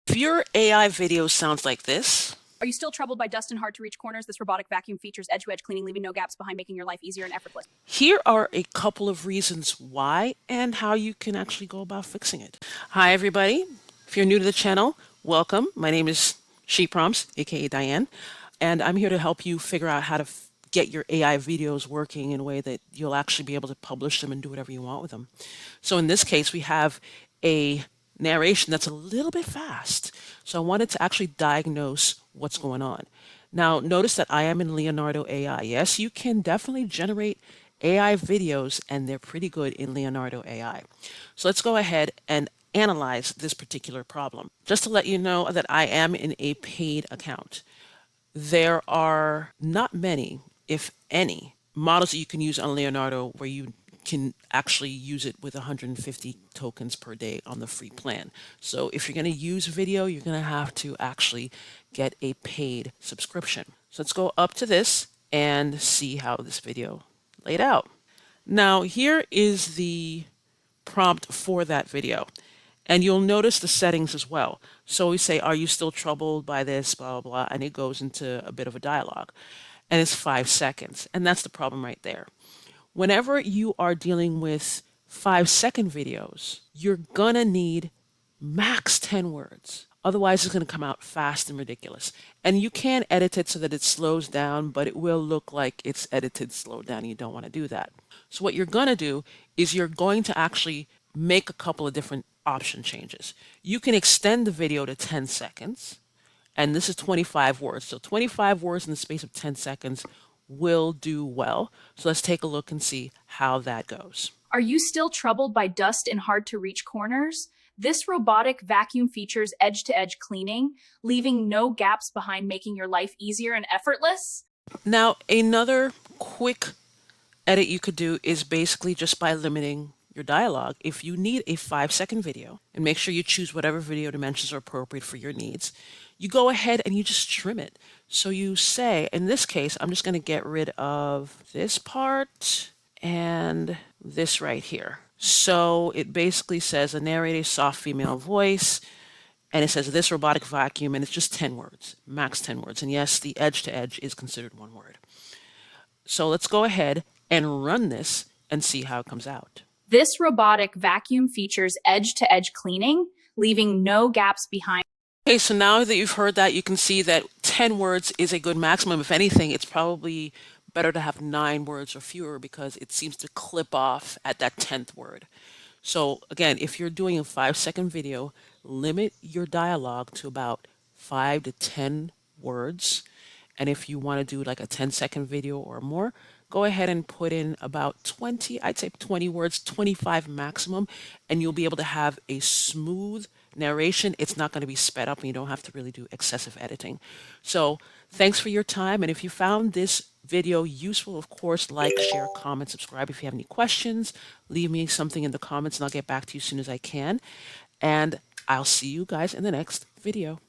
If your AI video sounds like this, Are you still troubled by dust and hard to reach corners? This robotic vacuum features edge-to-edge cleaning, leaving no gaps behind, making your life easier and effortless. here are a couple of reasons why and how you can actually go about fixing it. Hi, everybody. If you're new to the channel, welcome. My name is ShePrompts, aka Diane, and I'm here to help you figure out how to get your AI videos working in a way that you'll actually be able to publish them and do whatever you want with them. So in this case, we have a narration that's a little bit fast. So I wanted to actually diagnose what's going on. Now, notice that I am in Leonardo AI. Yes, you can definitely generate AI videos, and they're pretty good in Leonardo AI. So let's go ahead and analyze this particular problem. Just to let you know that I am in a paid account. There are not many, if any, models that you can use on Leonardo where you can actually use it with 150 tokens per day on the free plan. So if you're going to use video, you're going to have to actually get a paid subscription. So let's go up to this and see how this video laid out. Now here is the prompt for that video. And you'll notice the settings as well. So we say, are you still troubled by this, blah, blah, blah, and it goes into a bit of a dialogue. And it's 5 seconds. And that's the problem right there. Whenever you are dealing with 5-second videos, you're gonna need max 10 words. Otherwise, it's going to come out fast and ridiculous. And you can edit it so that it slows down, but it will look like it's edited slowed down, and you don't want to do that. So what you're going to do is you're going to actually make a couple of different option changes. You can extend the video to 10 seconds, and this is 25 words. So 25 words in the space of 10 seconds will do well. So let's take a look and see how that goes. Are you still troubled by dust and hard to reach corners? This robotic vacuum features edge-to-edge cleaning, leaving no gaps behind, making your life easier and effortless. Now, another quick edit you could do is basically just by limiting your dialogue. If you need a 5-second video, and make sure you choose whatever video dimensions are appropriate for your needs, you go ahead and you just trim it. So you say, in this case, I'm just going to get rid of this part and this right here. So it basically says a narrator, soft female voice, and it says this robotic vacuum, and it's just 10 words, max 10 words. And yes, the edge to edge is considered one word. So let's go ahead and run this and see how it comes out. This robotic vacuum features edge-to-edge cleaning, leaving no gaps behind. Okay, so now that you've heard that, you can see that 10 words is a good maximum. If anything, it's probably better to have 9 words or fewer because it seems to clip off at that 10th word. So again, if you're doing a 5-second video, limit your dialogue to about 5 to 10 words. And if you want to do like a 10-second video or more, go ahead and put in about 20, I'd say 20 words, 25 maximum, and you'll be able to have a smooth narration. It's not going to be sped up and you don't have to really do excessive editing. So thanks for your time. And if you found this video useful, of course, like, share, comment, subscribe. If you have any questions, leave me something in the comments and I'll get back to you as soon as I can. And I'll see you guys in the next video.